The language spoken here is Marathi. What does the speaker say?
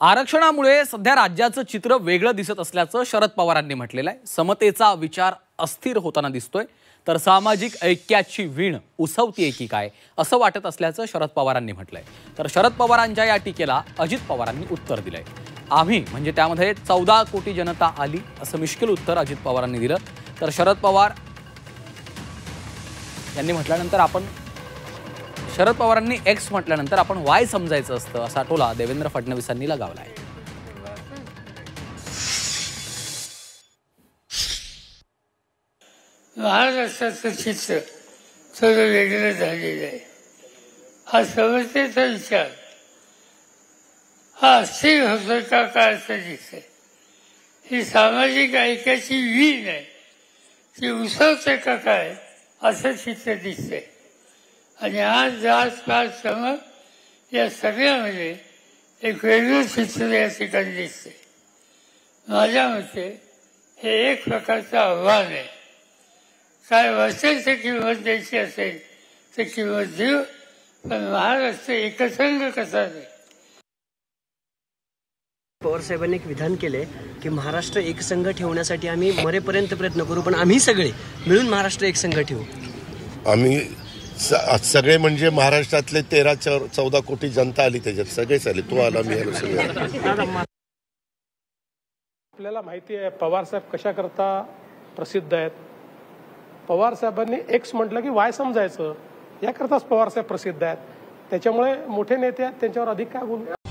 आरक्षणामुळे सध्या राज्याचं चित्र वेगळं दिसत असल्याचं शरद पवारांनी म्हटलेलं आहे। समतेचा विचार अस्थिर होताना दिसतोय, तर सामाजिक ऐक्याची वीण उसवतीये की काय असं वाटत असल्याचं शरद पवारांनी म्हटलंय। तर शरद पवारांच्या या टीकेला अजित पवारांनी उत्तर दिलंय। आम्ही म्हणजे त्यामध्ये 14 कोटी जनता आली असं मिश्किल उत्तर अजित पवारांनी दिलं। तर शरद पवार यांनी म्हटल्यानंतर शरद पवारांनी एक्स म्हटल्यानंतर आपण वाय समजायचं असतं असा टोला देवेंद्र फडणवीसांनी लगावलाय। महाराष्ट्राचं चित्र थोडं वेगळं झालेलं आहे। हा समतेचा विचार हा अस्थिर होतोय का काय असं दिसतंय। ही सामाजिक ऐक्याची वीण आहे ती उसवते का काय असं चित्र दिसतंय। आणि आज जात पात समज या सगळ्यामध्ये एक वेगळं चित्र या ठिकाणी दिसते। माझ्या मते हे एक प्रकारचं आव्हान आहे। काय वाचेल ते किंमत द्यायची असेल तर किंमत देऊ, पण महाराष्ट्र एकसंघ कसा नाही। पवार साहेबांनी एक विधान केले की महाराष्ट्र एकसंघ ठेवण्यासाठी आम्ही मरेपर्यंत प्रयत्न करू, पण आम्ही सगळे मिळून महाराष्ट्र एकसंघ ठेवू। आम्ही सगळे म्हणजे महाराष्ट्रातले 13-14 कोटी जनता आली, त्याच्यात सगळेच आले, तू आला मी आलो सगळे। आपल्याला माहिती आहे पवार साहेब कशा करता प्रसिद्ध आहेत। पवार साहेबांनी एक्स म्हटलं की वाय समजायचं, याकरताच पवार साहेब प्रसिद्ध आहेत। त्याच्यामुळे मोठे नेते आहेत, त्यांच्यावर अधिक काय बोलू।